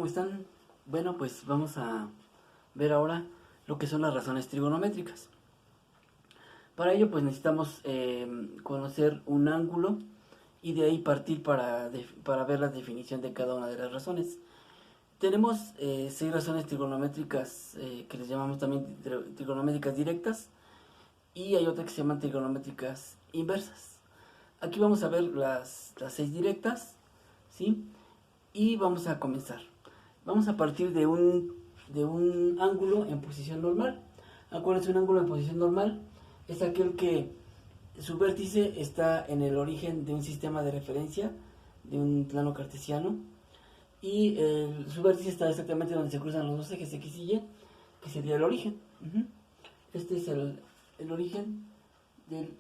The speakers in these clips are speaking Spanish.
¿cómo están? Bueno, pues vamos a ver ahora lo que son las razones trigonométricas. Para ello, pues necesitamos conocer un ángulo y de ahí partir para ver la definición de cada una de las razones. Tenemos 6 razones trigonométricas que les llamamos también trigonométricas directas, y hay otras que se llaman trigonométricas inversas. Aquí vamos a ver las 6 directas, ¿sí? Y vamos a comenzar. Vamos a partir de un ángulo en posición normal. Acuérdense, un ángulo en posición normal es aquel que su vértice está en el origen de un sistema de referencia, de un plano cartesiano, y su vértice está exactamente donde se cruzan los dos ejes X y Y, que sería el origen. Este es el origen del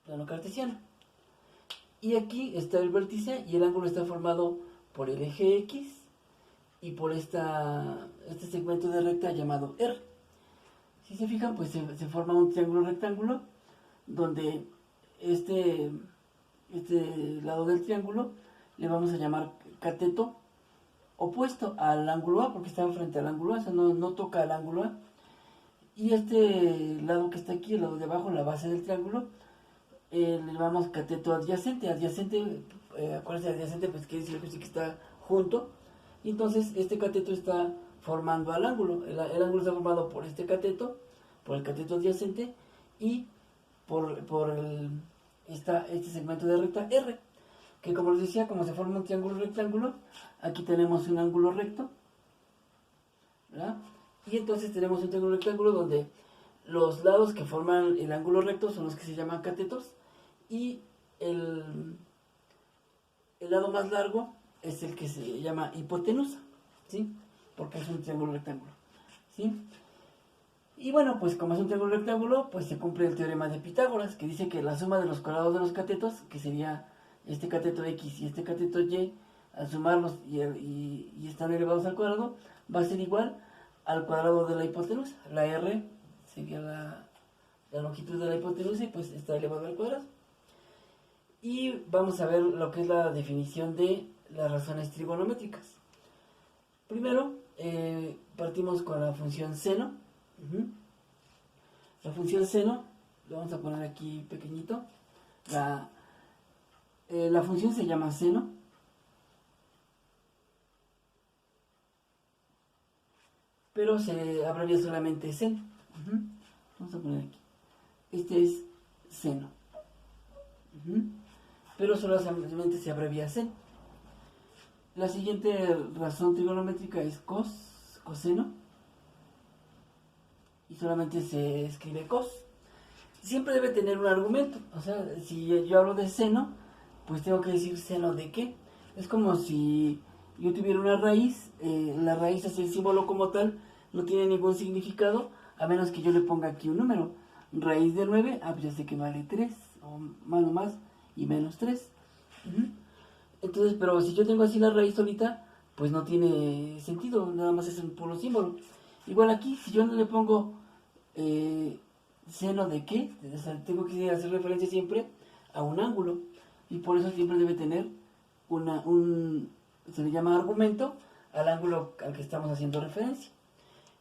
plano cartesiano. Y aquí está el vértice y el ángulo está formado por el eje X y por este segmento de recta llamado R. Si se fijan, pues se forma un triángulo rectángulo donde este lado del triángulo le vamos a llamar cateto opuesto al ángulo A, porque está frente al ángulo A, o sea, no toca el ángulo A. Y este lado que está aquí, el lado de abajo, la base del triángulo, le llamamos cateto adyacente. Acuérdense, adyacente pues quiere decir que está junto. Y entonces este cateto está formando al ángulo. El ángulo está formado por este cateto, por el cateto adyacente y por este segmento de recta R, que como les decía, como se forma un triángulo rectángulo, aquí tenemos un ángulo recto, ¿verdad? Y entonces tenemos un triángulo rectángulo donde los lados que forman el ángulo recto son los que se llaman catetos, y el lado más largo es el que se llama hipotenusa, ¿sí? Porque es un triángulo rectángulo, ¿sí? Y bueno, pues como es un triángulo rectángulo, pues se cumple el teorema de Pitágoras, que dice que la suma de los cuadrados de los catetos, que sería este cateto X y este cateto Y, al sumarlos y están elevados al cuadrado, va a ser igual al cuadrado de la hipotenusa. La R sería la longitud de la hipotenusa y pues está elevado al cuadrado. Y vamos a ver lo que es la definición de las razones trigonométricas. Primero, partimos con la función seno. La función seno, lo vamos a poner aquí pequeñito. La función se llama seno. Pero se abrevia solamente sen. Vamos a poner aquí. Este es seno. Pero solamente se abrevia sen. La siguiente razón trigonométrica es coseno, y solamente se escribe cos. Siempre debe tener un argumento. O sea, si yo hablo de seno, pues tengo que decir seno de qué. Es como si yo tuviera una raíz. La raíz es el símbolo como tal, no tiene ningún significado, a menos que yo le ponga aquí un número. Raíz de 9, pues ya sé que vale 3, o más y menos 3. Entonces, pero si yo tengo así la raíz solita, pues no tiene sentido, nada más es un puro símbolo. Igual aquí, si yo no le pongo seno de qué, o sea, tengo que hacer referencia siempre a un ángulo, y por eso siempre debe tener se le llama argumento al ángulo al que estamos haciendo referencia.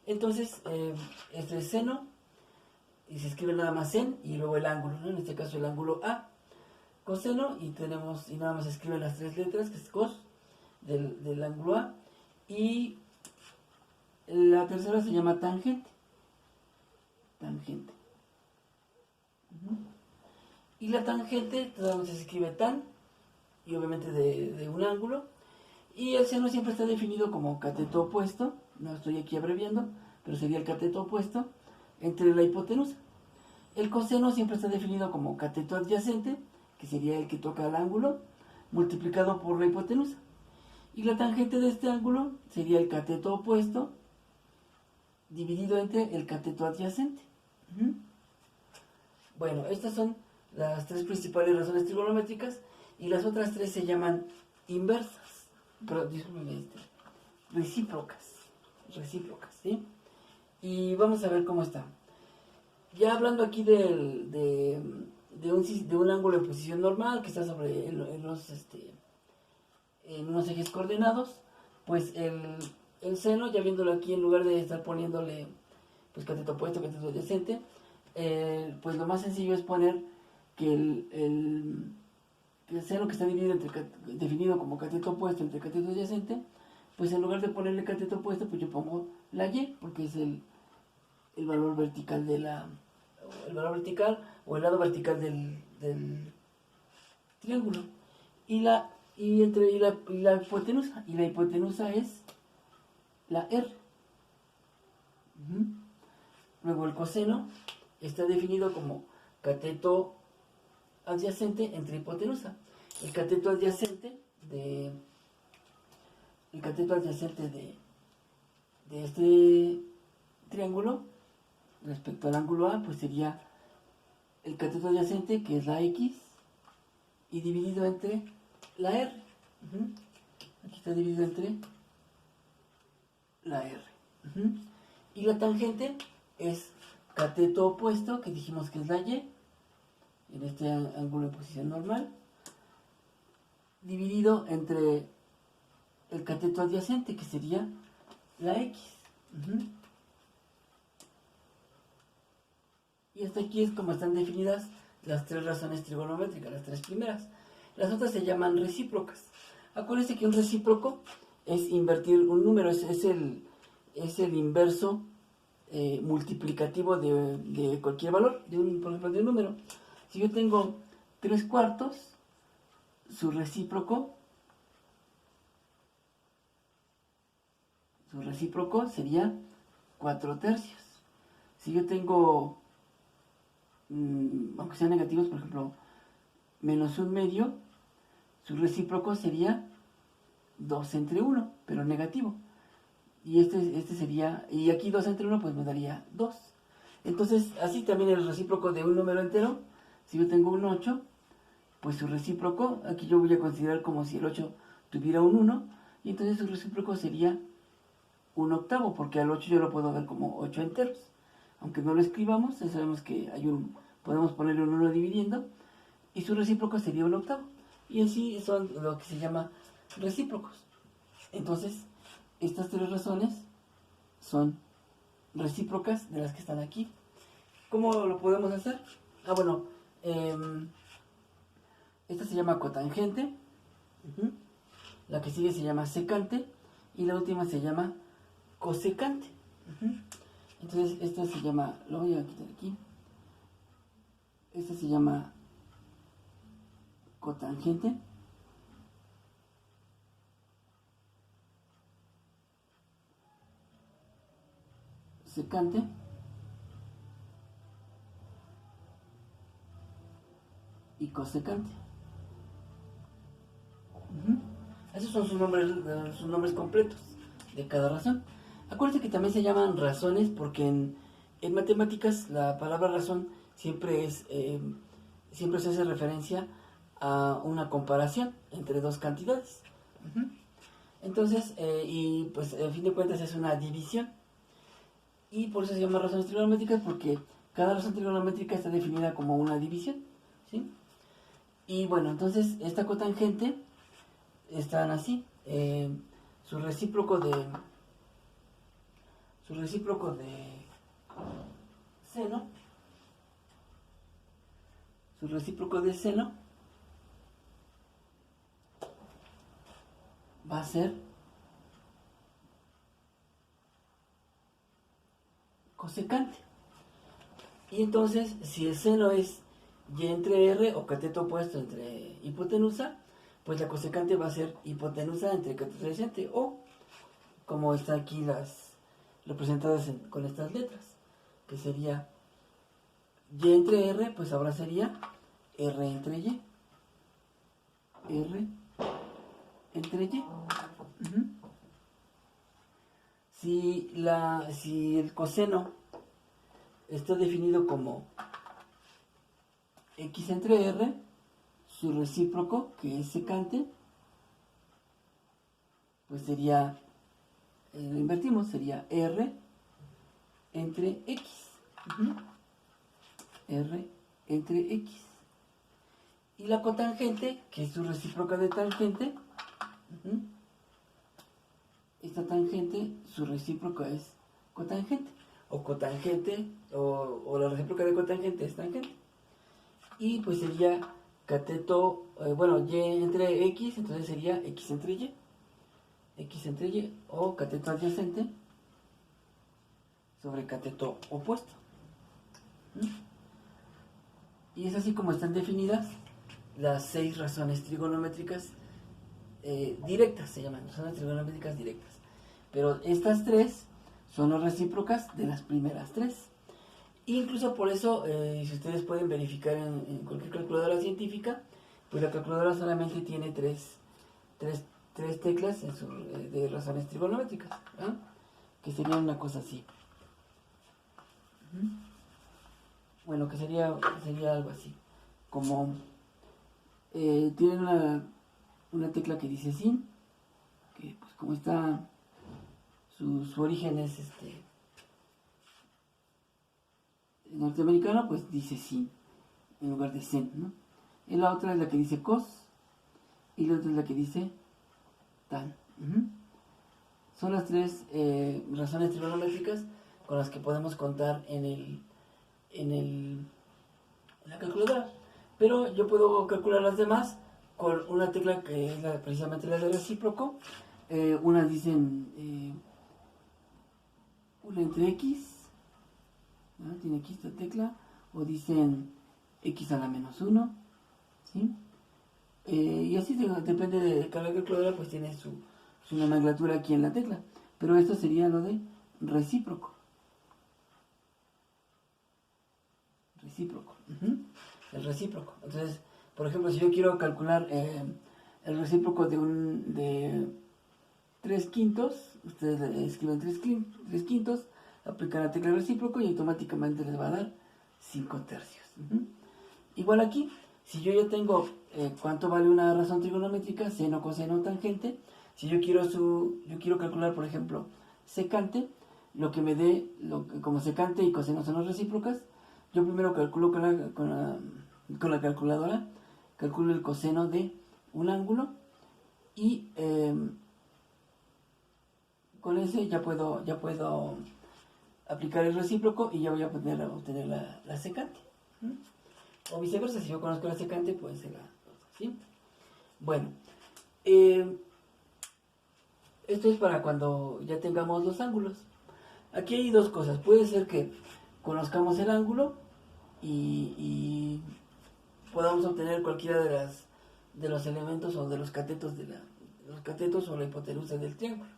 Entonces, este es seno, y se escribe nada más sen, y luego el ángulo, ¿no? En este caso el ángulo A. Coseno, y nada más se escriben las 3 letras, que es cos, del ángulo A. Y la tercera se llama tangente. Y la tangente, se escribe tan, y obviamente de un ángulo. Y el seno siempre está definido como cateto opuesto, no estoy aquí abreviando, pero sería el cateto opuesto entre la hipotenusa. El coseno siempre está definido como cateto adyacente, que sería el que toca el ángulo, multiplicado por la hipotenusa. Y la tangente de este ángulo sería el cateto opuesto dividido entre el cateto adyacente. Bueno, estas son las 3 principales razones trigonométricas, y las otras 3 se llaman inversas, pero discúlpenme, recíprocas, ¿sí? Y vamos a ver cómo está. Ya hablando aquí de un ángulo en posición normal que está sobre en unos ejes coordenados, pues el seno, ya viéndolo aquí, en lugar de estar poniéndole pues cateto opuesto, cateto adyacente, pues lo más sencillo es poner que el seno que está definido como cateto opuesto entre cateto adyacente, pues en lugar de ponerle cateto opuesto, pues yo pongo la Y, porque es el valor vertical el valor vertical o el lado vertical del triángulo. Y la hipotenusa. Y la hipotenusa es la R. Luego el coseno está definido como cateto adyacente entre hipotenusa. El cateto adyacente de este triángulo respecto al ángulo A, pues sería el cateto adyacente, que es la X, y dividido entre la R. Aquí está dividido entre la R. Y la tangente es cateto opuesto, que dijimos que es la Y, en este ángulo en posición normal, dividido entre el cateto adyacente, que sería la X. Y hasta aquí es como están definidas las tres razones trigonométricas, las tres primeras. Las otras se llaman recíprocas. Acuérdense que un recíproco es invertir un número, es el inverso multiplicativo de cualquier valor, por ejemplo, de un número. Si yo tengo 3/4, su recíproco sería 4/3. Si yo tengo, aunque sean negativos, por ejemplo, -1/2, su recíproco sería 2/1, pero negativo. Y este sería, y aquí 2/1 pues me daría 2. Entonces, así también el recíproco de un número entero, si yo tengo un 8, pues su recíproco, aquí yo voy a considerar como si el 8 tuviera un 1, y entonces su recíproco sería 1/8, porque al 8 yo lo puedo ver como 8 enteros. Aunque no lo escribamos, ya sabemos que podemos ponerle un 1 dividiendo, y su recíproco sería 1/8. Y así son lo que se llama recíprocos. Entonces, estas tres razones son recíprocas de las que están aquí. ¿Cómo lo podemos hacer? Bueno, esta se llama cotangente, la que sigue se llama secante, y la última se llama cosecante. Entonces, esta se llama, lo voy a quitar aquí, esta se llama cotangente, secante y cosecante. Esos son sus nombres completos de cada razón. Acuérdense que también se llaman razones porque en matemáticas la palabra razón siempre se hace referencia a una comparación entre dos cantidades. Entonces, y pues al fin de cuentas es una división. Y por eso se llama razones trigonométricas, porque cada razón trigonométrica está definida como una división, ¿sí? Y bueno, entonces esta cotangente están así. Su recíproco de seno, va a ser cosecante. Y entonces, si el seno es Y entre R o cateto opuesto entre hipotenusa, pues la cosecante va a ser hipotenusa entre cateto adyacente, o como está aquí las representadas con estas letras, que sería Y entre R, pues ahora sería R entre Y. R entre Y. Si el coseno está definido como X entre R, su recíproco, que es secante, pues sería, lo invertimos, sería R entre X. R entre X. Y la cotangente, que es su recíproca de tangente, esta tangente, su recíproca es cotangente. O cotangente, o la recíproca de cotangente es tangente. Y pues sería cateto, y entre x, entonces sería x entre y. X entre y, o cateto adyacente sobre cateto opuesto. Y es así como están definidas las 6 razones trigonométricas directas, se llaman razones trigonométricas directas. Pero estas 3 son las recíprocas de las primeras 3. Incluso por eso, si ustedes pueden verificar en cualquier calculadora científica, pues la calculadora solamente tiene 3 teclas de razones trigonométricas, ¿eh? Que sería una cosa así. Bueno, que sería algo así. Como tienen una tecla que dice sin, que pues como está, su origen es norteamericano, pues dice sin en lugar de sen, ¿no? Y la otra es la que dice cos, y la otra es la que dice tan. Son las 3 razones trigonométricas con las que podemos contar en la calculadora. Pero yo puedo calcular las demás con una tecla que es precisamente la de recíproco. Unas dicen una entre x, ¿no? Tiene aquí esta tecla, o dicen x a la menos 1, ¿sí? Y así depende de cada calculadora, pues tiene su nomenclatura aquí en la tecla. Pero esto sería lo de recíproco. El recíproco. Entonces, por ejemplo, si yo quiero calcular el recíproco de 3 quintos, ustedes escriben 3 quintos, aplican la tecla recíproco y automáticamente les va a dar 5 tercios. Igual aquí, si yo ya tengo cuánto vale una razón trigonométrica, seno, coseno, tangente, si yo quiero calcular, por ejemplo, secante, lo que me dé, como secante y coseno son las recíprocas, yo primero calculo con la calculadora, calculo el coseno de un ángulo y con ese ya puedo aplicar el recíproco y ya voy a obtener la secante. O viceversa, si yo conozco la secante, pues se la... ¿sí? Bueno, esto es para cuando ya tengamos los ángulos. Aquí hay 2 cosas. Puede ser que conozcamos el ángulo y podamos obtener cualquiera de los elementos o de los catetos o la hipotenusa del triángulo.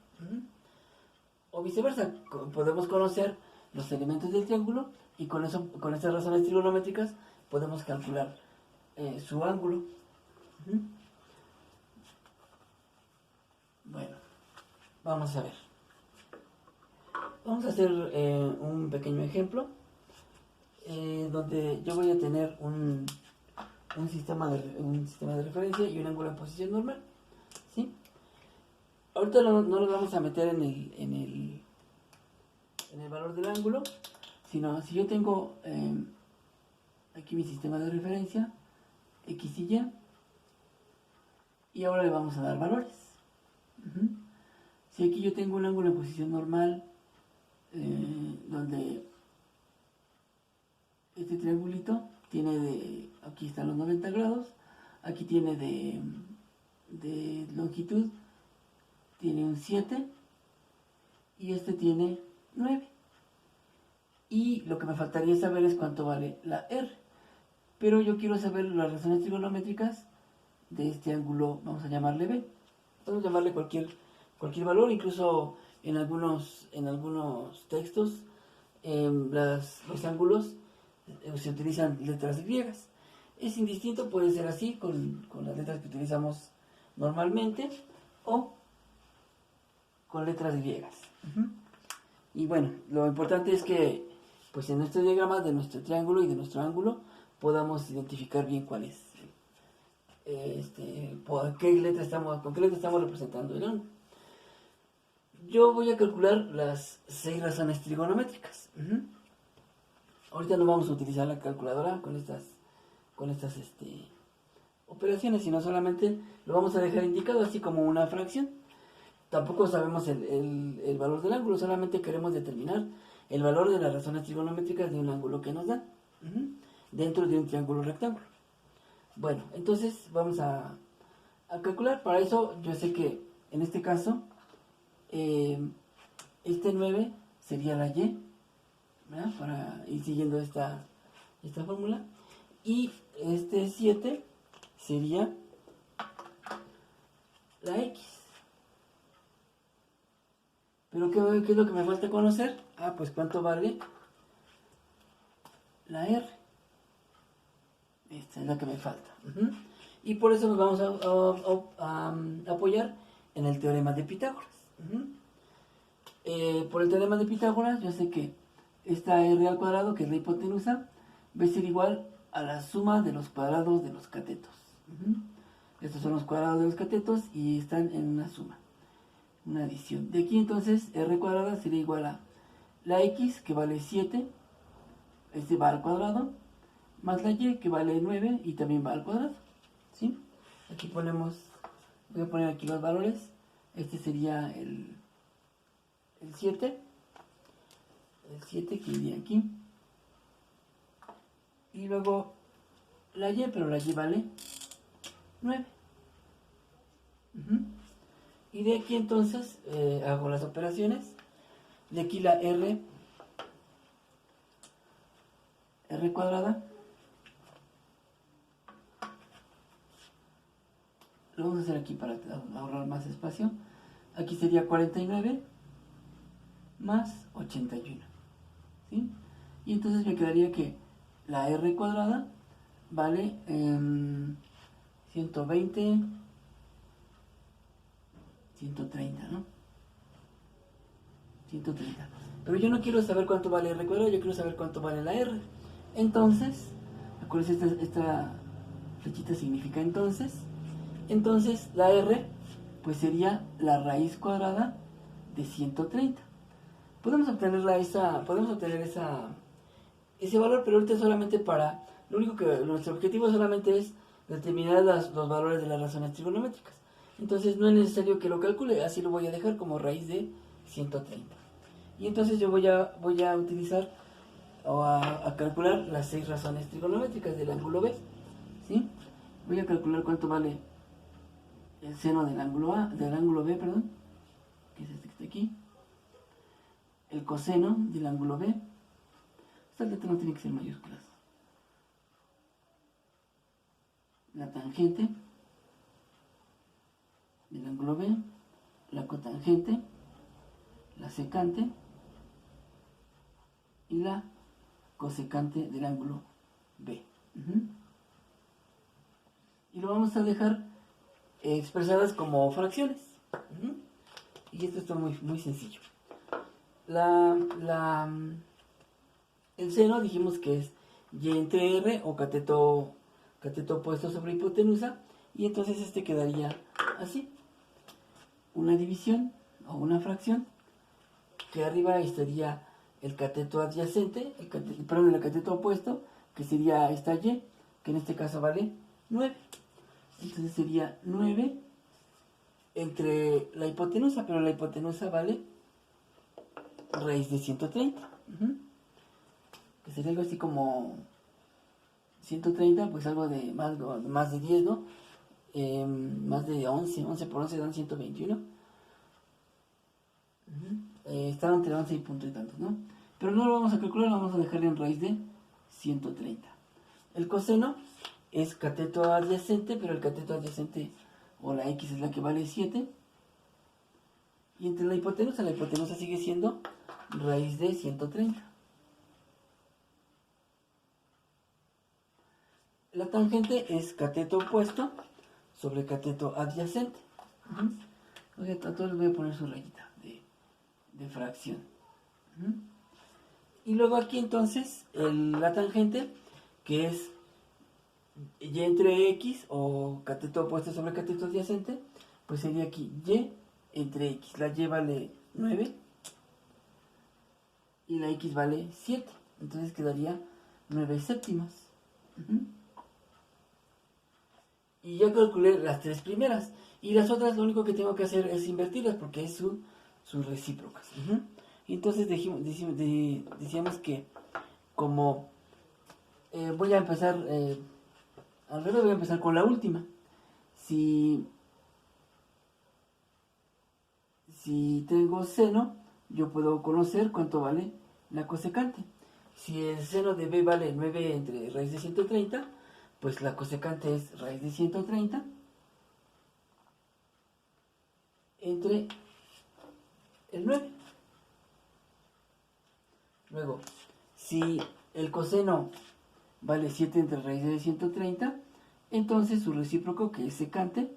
O viceversa, podemos conocer los elementos del triángulo y con estas razones trigonométricas podemos calcular su ángulo. Bueno, vamos a ver. Vamos a hacer un pequeño ejemplo donde yo voy a tener un sistema de referencia y un ángulo en posición normal, ¿sí? Ahorita no nos vamos a meter en el valor del ángulo, sino si yo tengo aquí mi sistema de referencia, x y y ahora le vamos a dar valores. Si aquí yo tengo un ángulo en posición normal, donde este triangulito tiene aquí están los 90 grados, aquí tiene de longitud, tiene un 7, y este tiene 9. Y lo que me faltaría saber es cuánto vale la R. Pero yo quiero saber las razones trigonométricas de este ángulo, vamos a llamarle B. Podemos llamarle cualquier valor, incluso en algunos textos los ángulos se utilizan letras griegas. Es indistinto, puede ser así con las letras que utilizamos normalmente o con letras griegas. Y bueno, lo importante es que pues en nuestro diagrama de nuestro triángulo y de nuestro ángulo podamos identificar bien cuál es con qué letra estamos representando el ángulo. Yo voy a calcular las 6 razones trigonométricas. Ahorita no vamos a utilizar la calculadora con estas operaciones, sino solamente lo vamos a dejar indicado así como una fracción. tampoco sabemos el valor del ángulo, solamente queremos determinar el valor de las razones trigonométricas de un ángulo que nos dan dentro de un triángulo rectángulo. Bueno, entonces vamos a calcular. Para eso yo sé que en este caso este 9 sería la y, ¿verdad? Para ir siguiendo esta fórmula. Y este 7 sería la x. Pero ¿qué es lo que me falta conocer? Pues cuánto vale la r. Esta es la que me falta. Y por eso nos vamos a apoyar en el teorema de Pitágoras. Por el teorema de Pitágoras, yo sé que esta r al cuadrado, que es la hipotenusa, va a ser igual a la suma de los cuadrados de los catetos. Estos son los cuadrados de los catetos y están en una suma, una adición. De aquí entonces r cuadrada sería igual a la x, que vale 7, este va al cuadrado, más la y, que vale 9 y también va al cuadrado. ¿Sí? Aquí voy a poner aquí los valores. Este sería el 7, que iría aquí. Y luego la y, pero la y vale 9. Y de aquí entonces hago las operaciones. De aquí la r cuadrada, lo vamos a hacer aquí para ahorrar más espacio. Aquí sería 49 más 81. ¿Sí? Y entonces me quedaría que la r cuadrada vale 120, 130, ¿no? 130. Pero yo no quiero saber cuánto vale r cuadrada, yo quiero saber cuánto vale la r. Entonces, acuérdense, esta flechita significa entonces. Entonces, la r pues sería la raíz cuadrada de 130. Podemos obtener ese valor, pero ahorita solamente lo único que nuestro objetivo solamente es determinar los valores de las razones trigonométricas. Entonces no es necesario que lo calcule, así lo voy a dejar como raíz de 130. Y entonces yo voy a utilizar o a calcular las 6 razones trigonométricas del ángulo B. ¿Sí? Voy a calcular cuánto vale el seno del ángulo B, perdón, que es este que está aquí. El coseno del ángulo B. Esta letra no tiene que ser mayúsculas. La tangente del ángulo B, la cotangente, la secante y la cosecante del ángulo B. Y lo vamos a dejar expresadas como fracciones. Y esto está muy, muy sencillo. El seno dijimos que es y entre r o cateto opuesto sobre hipotenusa, y entonces este quedaría así, una división o una fracción, que arriba estaría el cateto adyacente, el cateto opuesto, que sería esta y, que en este caso vale 9. Entonces sería 9 entre la hipotenusa, pero la hipotenusa vale raíz de 130. Que sería algo así como 130, pues algo de más de 10, ¿no? Más de 11 por 11 dan 121. Estaba entre 11 y punto y tantos, ¿no? Pero no lo vamos a calcular, lo vamos a dejar en raíz de 130. El coseno es cateto adyacente, pero el cateto adyacente o la x es la que vale 7. Y entre la hipotenusa sigue siendo raíz de 130. La tangente es cateto opuesto sobre cateto adyacente. A todos les voy a poner su rayita de fracción. Y luego aquí entonces la tangente, que es y entre x o cateto opuesto sobre cateto adyacente, pues sería aquí y entre x. La y vale 9 y la x vale 7. Entonces quedaría 9 séptimas. Y ya calculé las 3 primeras. Y las otras lo único que tengo que hacer es invertirlas porque es sus recíprocas. Entonces decíamos que como voy a empezar al revés, voy a empezar con la última. Si tengo seno, yo puedo conocer cuánto vale la cosecante. Si el seno de b vale 9 entre raíz de 130, pues la cosecante es raíz de 130 entre el 9. Luego, si el coseno vale 7 entre raíz de 130, entonces su recíproco, que es secante,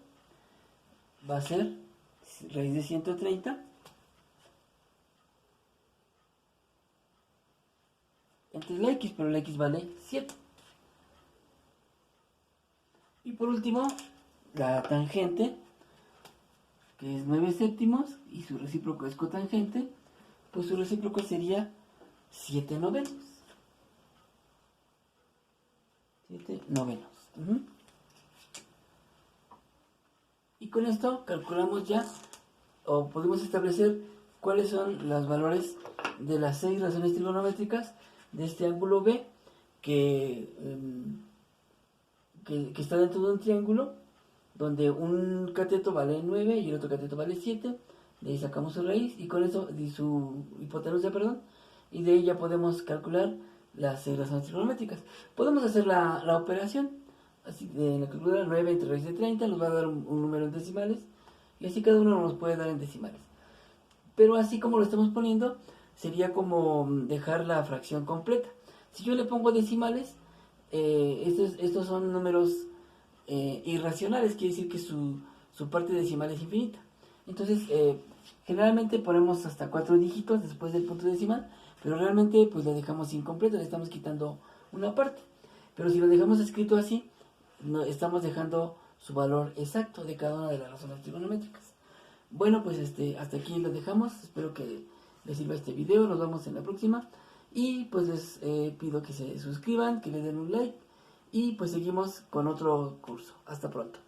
va a ser raíz de 130 entre la x, pero la x vale 7. Y por último, la tangente, que es 9 séptimos, y su recíproco es cotangente, pues su recíproco sería 7 novenos. 7 novenos. Y con esto calculamos ya, o podemos establecer cuáles son los valores de las 6 razones trigonométricas de este ángulo B que está dentro de un triángulo donde un cateto vale 9 y el otro cateto vale 7. De ahí sacamos su raíz y con eso, y su hipotenusa, perdón, y de ahí ya podemos calcular las 6 razones trigonométricas. Podemos hacer la operación, así en la calculadora 9 entre raíz de 30 nos va a dar un número en decimales, y así cada uno nos puede dar en decimales. Pero así como lo estamos poniendo, sería como dejar la fracción completa. Si yo le pongo decimales, estos son números irracionales, quiere decir que su parte decimal es infinita. Entonces, generalmente ponemos hasta 4 dígitos después del punto decimal, pero realmente pues lo dejamos incompleto, le estamos quitando una parte. Pero si lo dejamos escrito así, no, estamos dejando su valor exacto de cada una de las razones trigonométricas. Bueno, pues hasta aquí lo dejamos. Espero que les sirva este video. Nos vemos en la próxima. Y pues les pido que se suscriban, que le den un like. Y pues seguimos con otro curso. Hasta pronto.